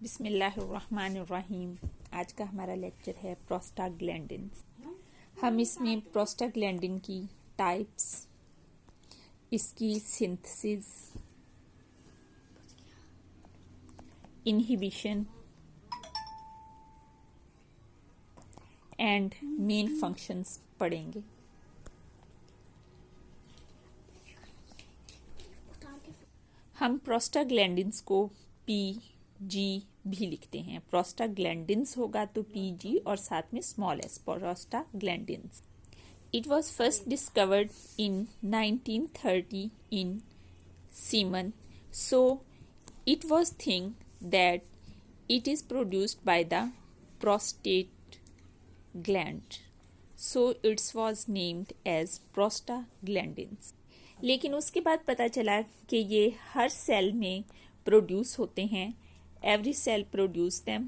बिस्मिल्लाहिर्रहमानिर्रहीम। आज का हमारा लेक्चर है प्रोस्टाग्लैंडिन्स। हम इसमें प्रोस्टाग्लैंडिन की टाइप्स, इसकी synthesis, inhibition and main functions पढ़ेंगे। हम प्रोस्टाग्लैंडिन्स को PG भी लिखते हैं। प्रोस्टाग्लैंडिन्स होगा तो PG और साथ में small s, prostaglandins. It was first discovered in 1930 in semen, so it was think that it is produced by the prostate gland, so it was named as prostaglandins. लेकिन उसके बाद पता चला कि ये हर सेल में प्रोड्यूस होते हैं। Every cell produce them.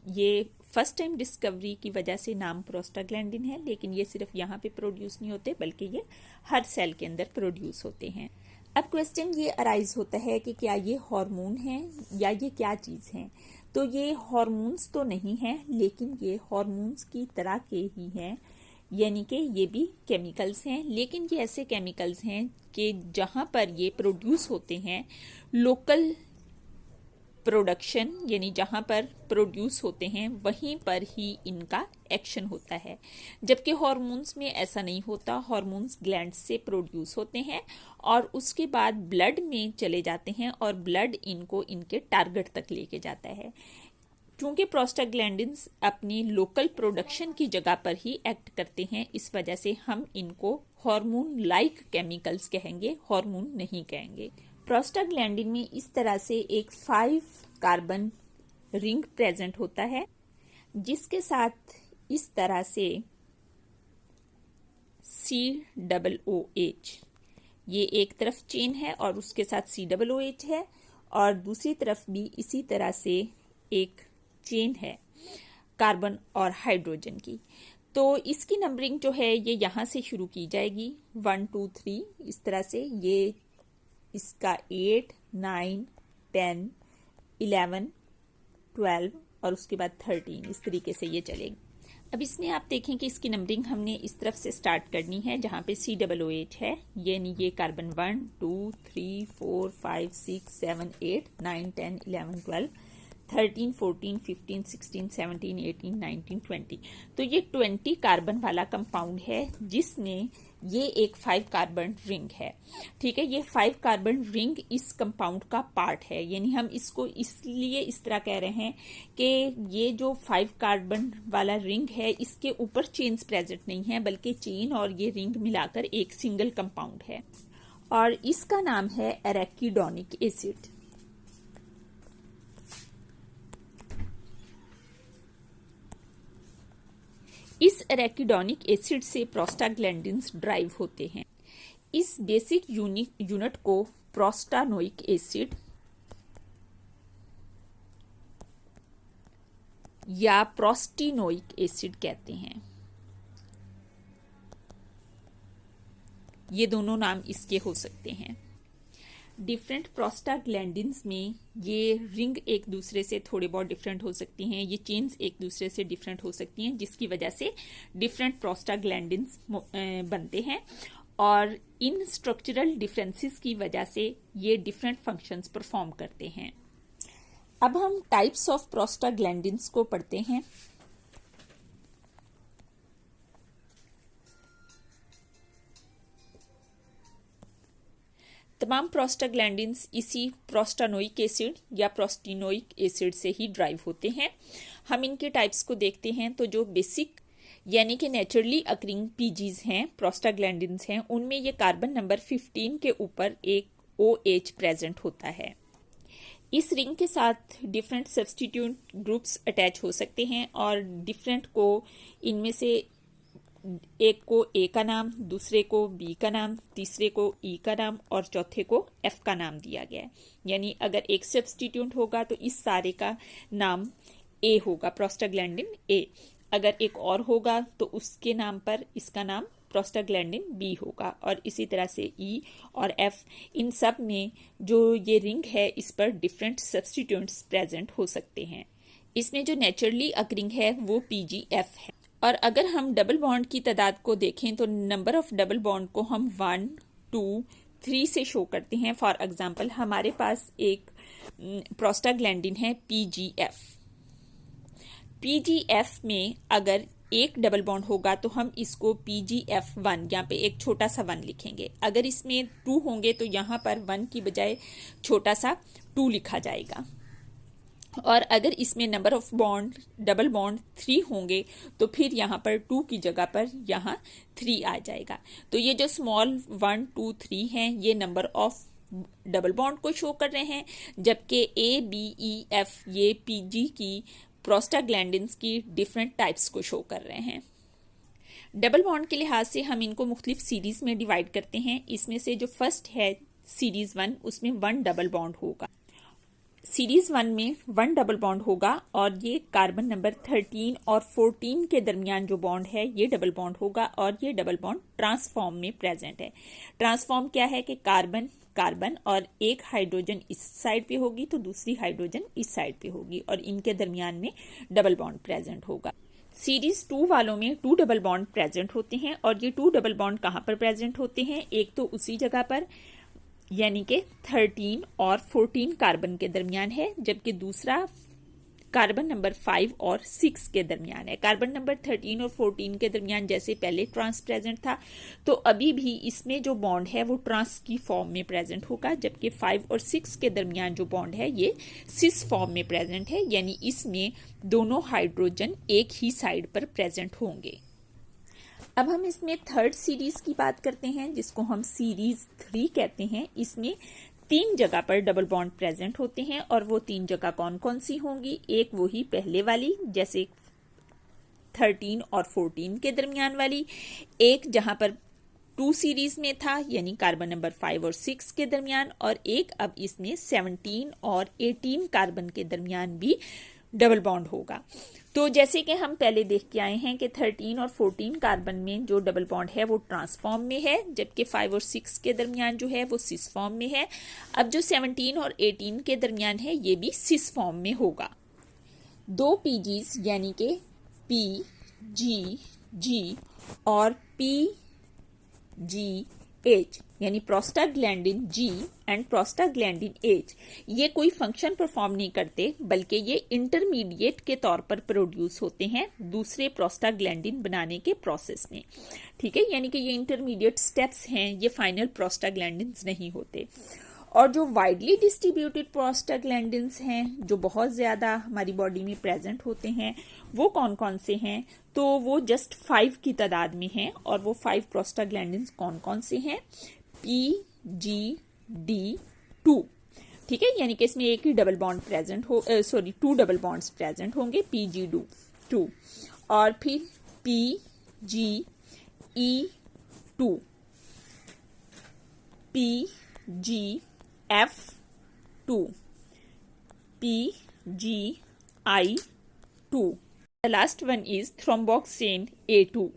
ये फर्स्ट टाइम डिस्कवरी की वजह से नाम प्रोस्टाग्लैंडिन है, लेकिन ये सिर्फ यहाँ पे प्रोड्यूस नहीं होते बल्कि ये हर सेल के अंदर प्रोड्यूस होते हैं। अब क्वेश्चन ये अराइज होता है कि क्या ये हार्मोन है या ये क्या चीज़ है। तो ये हार्मोन्स तो नहीं है, लेकिन ये हार्मोन्स की तरह के ही हैं, यानी कि ये भी केमिकल्स हैं। लेकिन ये ऐसे केमिकल्स हैं कि जहाँ पर ये प्रोड्यूस होते हैं लोकल प्रोडक्शन, यानी जहाँ पर प्रोड्यूस होते हैं वहीं पर ही इनका एक्शन होता है। जबकि हार्मोन्स में ऐसा नहीं होता। हार्मोन्स ग्लैंड से प्रोड्यूस होते हैं और उसके बाद ब्लड में चले जाते हैं और ब्लड इनको इनके टारगेट तक लेके जाता है। क्योंकि प्रोस्टाग्लैंडिन्स अपनी लोकल प्रोडक्शन की जगह पर ही एक्ट करते हैं, इस वजह से हम इनको हार्मोन लाइक केमिकल्स कहेंगे, हार्मोन नहीं कहेंगे। प्रोस्टाग्लैंडिन में इस तरह से एक 5 कार्बन रिंग प्रेजेंट होता है, जिसके साथ इस तरह से COOH, ये एक तरफ चेन है और उसके साथ COOH है, और दूसरी तरफ भी इसी तरह से एक चेन है कार्बन और हाइड्रोजन की। तो इसकी नंबरिंग जो है ये यहाँ से शुरू की जाएगी 1 2 3 इस तरह से। ये इसका 8 9 10 11 12 और उसके बाद 13 इस तरीके से ये चलेगी। अब इसमें आप देखें कि इसकी नंबरिंग हमने इस तरफ से स्टार्ट करनी है जहाँ पे COOH है, यानी ये कार्बन 1 2 3 4 5 6 7 8 9 10 11 12 13 14 15 16 17 18 19 20। तो ये 20 कार्बन वाला कंपाउंड है जिसमें ये एक 5 कार्बन रिंग है। ठीक है, ये 5 कार्बन रिंग इस कंपाउंड का पार्ट है, यानी हम इसको इसलिए इस तरह कह रहे हैं कि ये जो 5 कार्बन वाला रिंग है इसके ऊपर चेन्स प्रेजेंट नहीं है, बल्कि चेन और ये रिंग मिलाकर एक सिंगल कंपाउंड है और इसका नाम है एराकिडोनिक एसिड। इस एराकिडोनिक एसिड से प्रोस्टाग्लैंडिन्स ड्राइव होते हैं। इस बेसिक यूनिट को प्रोस्टानोइक एसिड या प्रोस्टिनोइक एसिड कहते हैं। ये दोनों नाम इसके हो सकते हैं। डिफरेंट प्रोस्टाग्लैंडिन्स में ये रिंग एक दूसरे से थोड़े बहुत डिफरेंट हो सकती हैं, ये चेन्स एक दूसरे से डिफरेंट हो सकती हैं, जिसकी वजह से डिफरेंट प्रोस्टाग्लैंडिन्स बनते हैं और इन स्ट्रक्चरल डिफरेंसेस की वजह से ये डिफरेंट फंक्शंस परफॉर्म करते हैं। अब हम टाइप्स ऑफ प्रोस्टाग्लैंडिन्स को पढ़ते हैं। तमाम प्रोस्टाग्लैंडिन्स इसी प्रोस्टानोइक एसिड या प्रोस्टिनोइक एसिड से ही ड्राइव होते हैं। हम इनके टाइप्स को देखते हैं। तो जो बेसिक यानी कि नेचुरली अकरिंग PGs हैं, प्रोस्टाग्लैंडिन्स हैं, उनमें ये कार्बन नंबर 15 के ऊपर एक OH प्रेजेंट होता है। इस रिंग के साथ डिफरेंट सब्स्टिट्यूट ग्रुप्स अटैच हो सकते हैं और डिफरेंट को इनमें से एक को A का नाम, दूसरे को B का नाम, तीसरे को E का नाम और चौथे को F का नाम दिया गया है। यानी अगर एक सब्स्टिट्यूट होगा तो इस सारे का नाम A होगा, प्रोस्टाग्लैंडिन A। अगर एक और होगा तो उसके नाम पर इसका नाम प्रोस्टाग्लैंडिन बी होगा। और इसी तरह से ई और एफ, इन सब में जो ये रिंग है इस पर डिफरेंट सब्स्टिट्यूएंट्स प्रेजेंट हो सकते हैं। इसमें जो नेचुरली अकरिंग है वो PGF है। और अगर हम डबल बॉन्ड की तादाद को देखें तो नंबर ऑफ डबल बॉन्ड को हम 1, 2, 3 से शो करते हैं। फॉर एग्जाम्पल हमारे पास एक प्रोस्टाग्लैंडिन है PGF। PGF में अगर एक डबल बॉन्ड होगा तो हम इसको PGF1, यहाँ पे एक छोटा सा 1 लिखेंगे। अगर इसमें 2 होंगे तो यहाँ पर 1 की बजाय छोटा सा 2 लिखा जाएगा। और अगर इसमें number of bond double bond 3 होंगे तो फिर यहाँ पर 2 की जगह पर यहाँ 3 आ जाएगा। तो ये जो स्मॉल 1, 2, 3 हैं ये नंबर ऑफ डबल बॉन्ड को शो कर रहे हैं, जबकि ABEF ये PG की प्रोस्टाग्लैंडिन्स की डिफरेंट टाइप्स को शो कर रहे हैं। डबल बॉन्ड के लिहाज से हम इनको मुख्तलिफ सीरीज में डिवाइड करते हैं। इसमें से जो फर्स्ट है सीरीज 1, उसमें 1 डबल बॉन्ड होगा। सीरीज 1 में 1 डबल बॉन्ड होगा और ये कार्बन नंबर 13 और 14 के दरमियान जो बॉन्ड है ये डबल बॉन्ड होगा। और ये डबल बॉन्ड ट्रांसफॉर्म में प्रेजेंट है। ट्रांसफॉर्म क्या है कि कार्बन कार्बन और एक हाइड्रोजन इस साइड पे होगी तो दूसरी हाइड्रोजन इस साइड पे होगी और इनके दरमियान में डबल बॉन्ड प्रेजेंट होगा। सीरीज 2 वालों में 2 डबल बॉन्ड प्रेजेंट होते हैं। और ये 2 डबल बॉन्ड कहाँ पर प्रेजेंट होते हैं? एक तो उसी जगह पर यानी कि 13 और 14 कार्बन के दरमियान है, जबकि दूसरा कार्बन नंबर 5 और 6 के दरमियान है। कार्बन नंबर 13 और 14 के दरमियान जैसे पहले ट्रांस प्रेजेंट था तो अभी भी इसमें जो बॉन्ड है वो ट्रांस की फॉर्म में प्रेजेंट होगा, जबकि 5 और 6 के दरमियान जो बॉन्ड है ये सिस फॉर्म में प्रेजेंट है, यानी इसमें दोनों हाइड्रोजन एक ही साइड पर प्रेजेंट होंगे। अब हम इसमें थर्ड सीरीज की बात करते हैं जिसको हम सीरीज 3 कहते हैं। इसमें 3 जगह पर डबल बॉन्ड प्रेजेंट होते हैं और वो 3 जगह कौन कौन सी होंगी? एक वही पहले वाली जैसे 13 और 14 के दरमियान वाली, एक जहां पर 2 सीरीज में था यानी कार्बन नंबर 5 और 6 के दरमियान, और एक अब इसमें 17 और 18 कार्बन के दरमियान भी डबल बॉन्ड होगा। तो जैसे कि हम पहले देख के आए हैं कि 13 और 14 कार्बन में जो डबल बॉन्ड है वो ट्रांसफॉर्म में है, जबकि 5 और 6 के दरमियान जो है वो सिस फॉर्म में है। अब जो 17 और 18 के दरमियान है ये भी सिस फॉर्म में होगा। 2 PGs यानी कि PGG और PGH यानी prostaglandin G and prostaglandin H ये कोई फंक्शन परफॉर्म नहीं करते, बल्कि ये इंटरमीडिएट के तौर पर प्रोड्यूस होते हैं दूसरे प्रोस्टाग्लैंडिन बनाने के प्रोसेस में। ठीक है, यानी कि ये इंटरमीडिएट स्टेप्स हैं, ये फाइनल प्रोस्टाग्लैंडिन्स नहीं होते। और जो वाइडली डिस्ट्रीब्यूटेड प्रोस्टाग्लैंडिन्स हैं जो बहुत ज्यादा हमारी बॉडी में प्रेजेंट होते हैं वो कौन कौन से हैं? तो वो जस्ट 5 की तादाद में हैं। और वो 5 प्रोस्टाग्लैंडिन्स कौन कौन से हैं? PGD2। ठीक है, यानी कि इसमें एक ही डबल बॉन्ड प्रेजेंट हो 2 डबल बॉन्ड्स प्रेजेंट होंगे PGD2। और फिर PGE2, PGF2, PGI2। The last one is thromboxane A2।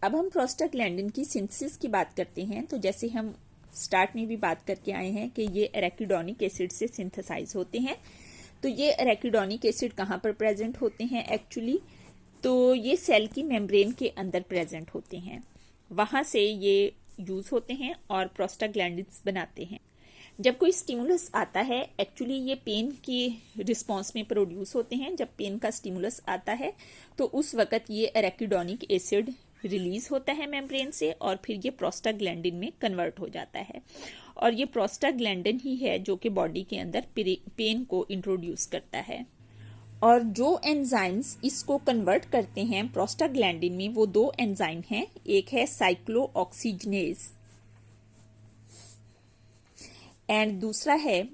अब हम प्रोस्टाग्लैंडिन की सिंथेसिस की बात करते हैं। तो जैसे हम स्टार्ट में भी बात करके आए हैं कि ये एराकिडोनिक एसिड से सिंथेसाइज होते हैं। तो ये एराकिडोनिक एसिड कहाँ पर प्रेजेंट होते हैं एक्चुअली? तो ये सेल की मेम्ब्रेन के अंदर प्रेजेंट होते हैं, वहां से ये यूज होते हैं और प्रोस्टाग्लैंडिन्स बनाते हैं। जब कोई स्टिमुलस आता है, एक्चुअली ये पेन की रिस्पांस में प्रोड्यूस होते हैं। जब पेन का स्टिमुलस आता है तो उस वक्त ये एराकिडोनिक एसिड रिलीज होता है मेम्ब्रेन से और फिर ये प्रोस्टाग्लैंडिन में कन्वर्ट हो जाता है। और ये प्रोस्टाग्लैंडिन ही है जो कि बॉडी के अंदर पेन को इंट्रोड्यूस करता है। और जो एंजाइम्स इसको कन्वर्ट करते हैं प्रोस्टाग्लैंडिन में वो 2 एंजाइम हैं। एक है साइक्लोऑक्सीजनेज एंड दूसरा है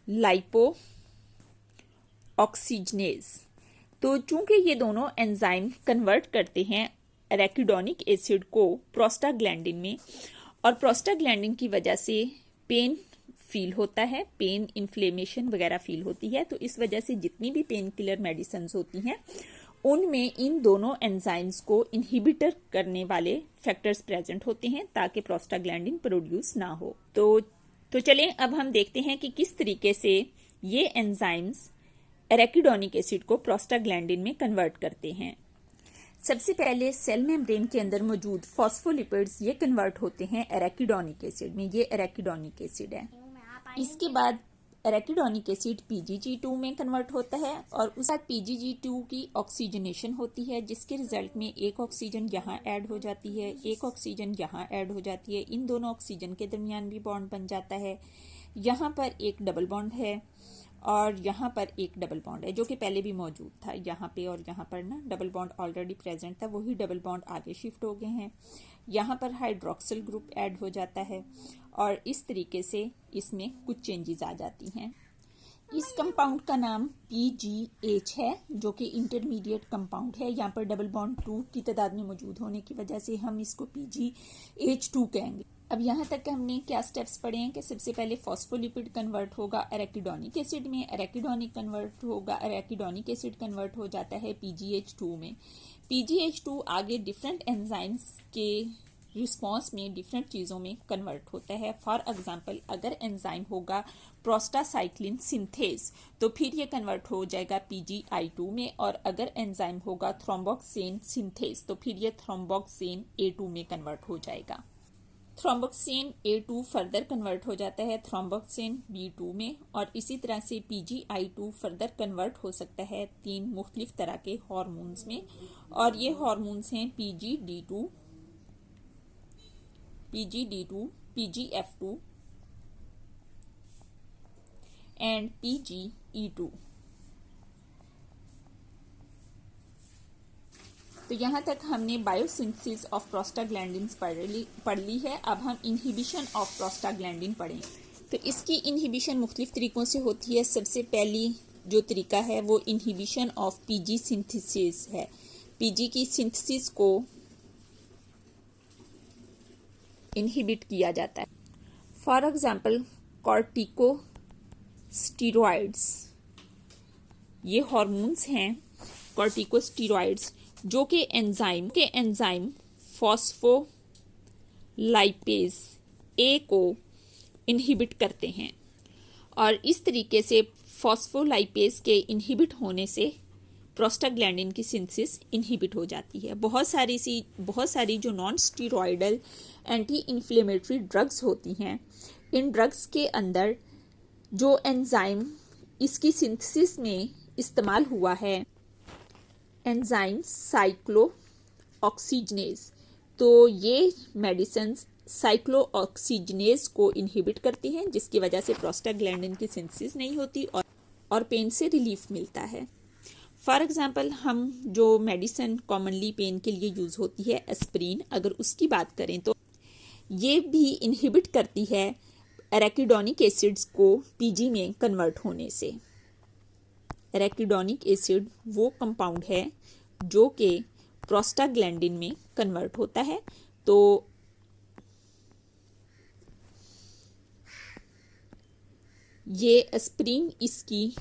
लाइपोऑक्सीजनेज। तो चूंकि ये दोनों एंजाइम कन्वर्ट करते हैं एराकिडोनिक एसिड को प्रोस्टाग्लैंडिन में, और प्रोस्टाग्लैंडिन की वजह से पेन फील होता है, पेन इन्फ्लेमेशन वगैरह फील होती है। तो इस वजह से जितनी भी पेन किलर मेडिसिन होती हैं उनमें इन दोनों एंजाइम्स को इनहिबिटर करने वाले फैक्टर्स प्रेजेंट होते हैं ताकि प्रोस्टाग्लैंडिन प्रोड्यूस ना हो। तो चलें अब हम देखते हैं कि किस तरीके से ये एंजाइम्स एराकिडोनिक एसिड को प्रोस्टाग्लैंडिन में कन्वर्ट करते हैं। सबसे पहले सेल मेम्ब्रेन के अंदर मौजूद फॉस्फोलिपिड्स ये कन्वर्ट होते हैं एराकिडोनिक एसिड में। ये एराकिडोनिक एसिड है। इसके बाद एराकिडोनिक एसिड PGG2 में कन्वर्ट होता है और उस बाद PGG2 की ऑक्सीजनेशन होती है, जिसके रिजल्ट में एक ऑक्सीजन यहाँ ऐड हो जाती है, एक ऑक्सीजन यहाँ ऐड हो जाती है। इन दोनों ऑक्सीजन के दरमियान भी बॉन्ड बन जाता है। यहाँ पर एक डबल बॉन्ड है और यहाँ पर एक डबल बॉन्ड है जो कि पहले भी मौजूद था। यहाँ पे और यहाँ पर ना डबल बॉन्ड ऑलरेडी प्रेजेंट था, वही डबल बॉन्ड आगे शिफ्ट हो गए हैं। यहाँ पर हाइड्रोक्सिल ग्रुप ऐड हो जाता है और इस तरीके से इसमें कुछ चेंजेस आ जाती हैं। इस कंपाउंड का नाम PGH है जो कि इंटरमीडिएट कंपाउंड है। यहाँ पर डबल बॉन्ड 2 की तादाद में मौजूद होने की वजह से हम इसको PGH2 कहेंगे। अब यहाँ तक हमने क्या स्टेप्स पढ़े हैं कि सबसे पहले फॉस्फोलिपिड कन्वर्ट होगा एराकिडोनिक एसिड में, एराकिडोनिक एसिड कन्वर्ट हो जाता है PGH2 में। PGH2 आगे डिफरेंट एंजाइम्स के रिस्पॉन्स में डिफरेंट चीज़ों में कन्वर्ट होता है। फॉर एग्जांपल अगर एंजाइम होगा प्रोस्टासाइक्लिन सिंथेज तो फिर ये कन्वर्ट हो जाएगा PGI2 में, और अगर एंजाइम होगा थ्रोम्बोक्सेन सिंथेज तो फिर ये थ्रोम्बोक्सेन A2 में कन्वर्ट हो जाएगा। थ्रोम्बोक्सेन A2 फर्दर कन्वर्ट हो जाता है थ्रोम्बोक्सेन B2 में, और इसी तरह से PGI2 फर्दर कन्वर्ट हो सकता है 3 मुख्तलिफ तरह के हार्मोन्स में, और ये हार्मोन्स हैं PGD2, PGF2 एंड PGE2। तो यहाँ तक हमने बायोसिंथेसिस ऑफ प्रोस्टाग्लैंडिन्स पढ़ ली है। अब हम इनहिबिशन ऑफ प्रोस्टाग्लैंडिन पढ़ें। तो इसकी इनहिबिशन मुख्तलिफ तरीकों से होती है। सबसे पहली जो तरीका है वो इनहिबिशन ऑफ PG सिंथेसिस है। PG की सिंथेसिस को इनहिबिट किया जाता है। फॉर एग्जाम्पल कॉर्टिकोस्टीरॉइड्स, ये हार्मोन्स हैं कॉर्टिकोस्टीरॉइड्स जो कि एंजाइम फॉस्फोलाइपेज A को इनहिबिट करते हैं, और इस तरीके से फॉस्फोलाइपेज के इनहिबिट होने से प्रोस्टाग्लैंडिन की सिंथेसिस इनहिबिट हो जाती है। बहुत सारी जो non steroidal anti inflammatory drugs होती हैं, इन ड्रग्स के अंदर जो एंजाइम इसकी सिंथेसिस में इस्तेमाल हुआ है एंजाइम साइक्लोऑक्सीजनेज, तो ये मेडिसिन साइक्लोऑक्सीजनेज को इनहिबिट करती हैं, जिसकी वजह से प्रोस्टाग्लैंडिन की सिंथेसिस नहीं होती और पेन से रिलीफ मिलता है। फॉर एग्जाम्पल हम जो मेडिसिन कॉमनली पेन के लिए यूज़ होती है एस्प्रिन, अगर उसकी बात करें तो ये भी इनहिबिट करती है एराकिडोनिक एसिड्स को PG में कन्वर्ट होने से। एराकिडोनिक एसिड वो कंपाउंड है जो कि प्रोस्टाग्लैंडिन में कन्वर्ट होता है, तो ये एस्प्रिन इसकी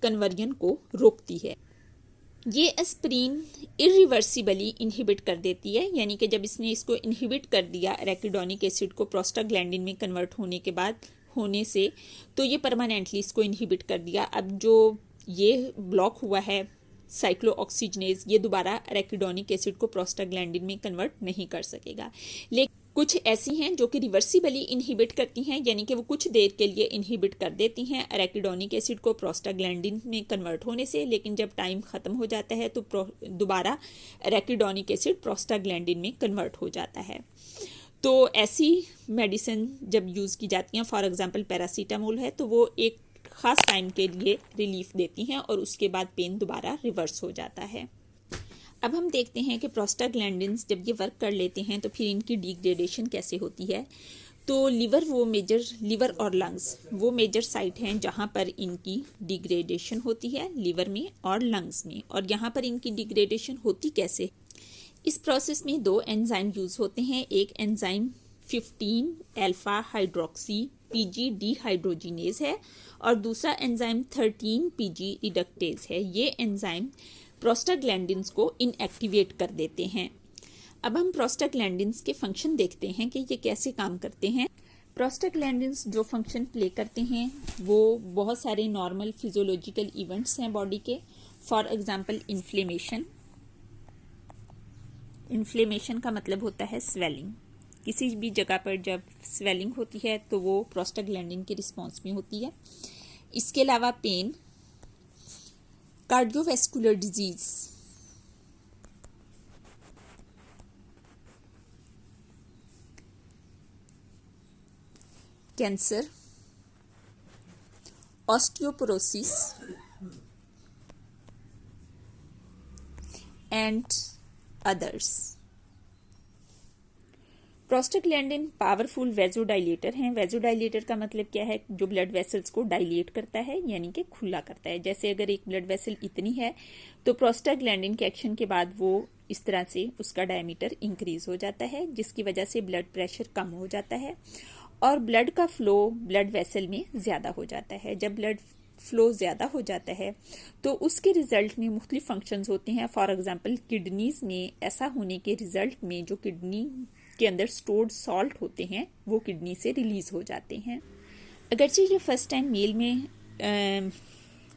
कन्वर्जन को रोकती है। ये एस्प्रिन इरिवर्सिबली इनहिबिट कर देती है, यानी कि जब इसने इसको इनहिबिट कर दिया एराकिडोनिक एसिड को प्रोस्टाग्लैंडिन में कन्वर्ट होने से, तो ये परमानेंटली इसको इनहिबिट कर दिया। अब जो ये ब्लॉक हुआ है साइक्लोऑक्सीजनेज, ये दोबारा एराकिडोनिक एसिड को प्रोस्टाग्लैंडिन में कन्वर्ट नहीं कर सकेगा। लेकिन कुछ ऐसी हैं जो कि रिवर्सिबली इनहिबिट करती हैं, यानी कि वो कुछ देर के लिए इनहिबिट कर देती हैं एराकिडोनिक एसिड को प्रोस्टाग्लैंडिन में कन्वर्ट होने से, लेकिन जब टाइम ख़त्म हो जाता है तो दोबारा एराकिडोनिक एसिड प्रोस्टाग्लैंडिन में कन्वर्ट हो जाता है। तो ऐसी मेडिसिन जब यूज़ की जाती हैं, फॉर एग्जांपल पैरासीटामोल है, तो वो एक ख़ास टाइम के लिए रिलीफ देती हैं और उसके बाद पेन दोबारा रिवर्स हो जाता है। अब हम देखते हैं कि प्रोस्टाग्लैंडिन्स जब ये वर्क कर लेते हैं तो फिर इनकी डिग्रेडेशन कैसे होती है। तो लिवर और लंग्स वो मेजर साइट हैं जहाँ पर इनकी डिग्रेडेशन होती है, लिवर में और लंग्स में। और यहाँ पर इनकी डिग्रेडेशन होती कैसे? इस प्रोसेस में 2 एंजाइम यूज़ होते हैं। एक enzyme 15 alpha hydroxy PG dehydrogenase है और दूसरा एंजाइम 13 PG रिडक्टेज है। ये एंजाइम प्रोस्टाग्लैंडिन्स को इनएक्टिवेट कर देते हैं। अब हम प्रोस्टाग्लैंडिन्स के फंक्शन देखते हैं कि ये कैसे काम करते हैं। प्रोस्टाग्लैंडिन्स जो फंक्शन प्ले करते हैं वो बहुत सारे नॉर्मल फिजियोलॉजिकल इवेंट्स हैं बॉडी के। For example inflammation. इन्फ्लेमेशन का मतलब होता है स्वेलिंग। किसी भी जगह पर जब स्वेलिंग होती है तो वो प्रोस्टाग्लैंडिन के रिस्पॉन्स में होती है। इसके अलावा pain, cardiovascular disease, cancer, osteoporosis and others. Prostaglandin powerful vasodilator हैं। वेजोडाइलेटर का मतलब क्या है? जो ब्लड वेसल्स को डायलेट करता है, यानी कि खुला करता है। जैसे अगर एक ब्लड वेसल इतनी है तो प्रोस्टाग्लैंडिन के एक्शन के बाद वो इस तरह से उसका डायमीटर इंक्रीज हो जाता है, जिसकी वजह से ब्लड प्रेशर कम हो जाता है और ब्लड का फ्लो ब्लड वेसल में ज्यादा हो जाता है। जब ब्लड फ्लो ज्यादा हो जाता है तो उसके रिजल्ट में मुख्तलिफ फंक्शंस होते हैं। फॉर एग्जांपल किडनीज में ऐसा होने के रिजल्ट में जो किडनी के अंदर स्टोर्ड सॉल्ट होते हैं वो किडनी से रिलीज हो जाते हैं। अगरचे ये फर्स्ट टाइम मेल में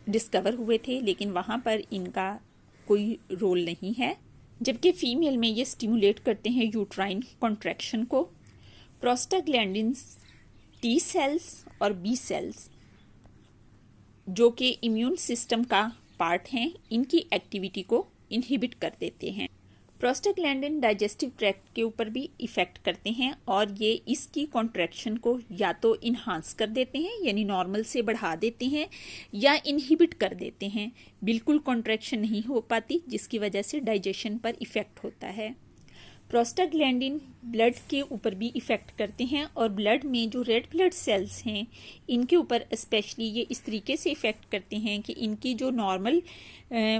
डिस्कवर हुए थे, लेकिन वहां पर इनका कोई रोल नहीं है, जबकि फीमेल में ये स्टिमुलेट करते हैं यूट्राइन कॉन्ट्रैक्शन को। प्रोस्टाग्लैंडिन्स टी सेल्स और बी सेल्स जो कि इम्यून सिस्टम का पार्ट हैं, इनकी एक्टिविटी को इनहिबिट कर देते हैं। प्रोस्टाग्लैंडिन डाइजेस्टिव ट्रैक्ट के ऊपर भी इफेक्ट करते हैं और ये इसकी कॉन्ट्रैक्शन को या तो इन्हांस कर देते हैं, यानी नॉर्मल से बढ़ा देते हैं, या इनहिबिट कर देते हैं। बिल्कुल कॉन्ट्रैक्शन नहीं हो पाती, जिसकी वजह से डाइजेशन पर इफेक्ट होता है। प्रोस्टाग्लैंडिन ब्लड के ऊपर भी इफेक्ट करते हैं और ब्लड में जो रेड ब्लड सेल्स हैं इनके ऊपर स्पेशली ये इस तरीके से इफेक्ट करते हैं कि इनकी जो नॉर्मल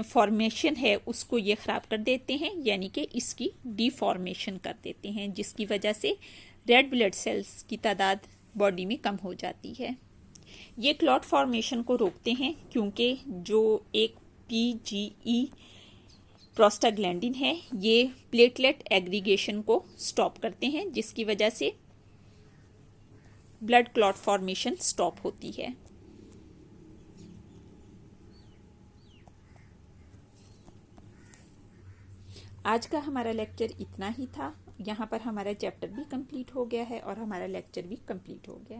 फॉर्मेशन है उसको ये ख़राब कर देते हैं, यानी कि इसकी डिफॉर्मेशन कर देते हैं, जिसकी वजह से रेड ब्लड सेल्स की तादाद बॉडी में कम हो जाती है। ये क्लॉट फॉर्मेशन को रोकते हैं क्योंकि जो एक PGE प्रोस्टाग्लैंडिन है ये प्लेटलेट एग्रीगेशन को स्टॉप करते हैं, जिसकी वजह से ब्लड क्लॉट फॉर्मेशन स्टॉप होती है। आज का हमारा लेक्चर इतना ही था। यहाँ पर हमारा चैप्टर भी कंप्लीट हो गया है और हमारा लेक्चर भी कंप्लीट हो गया है।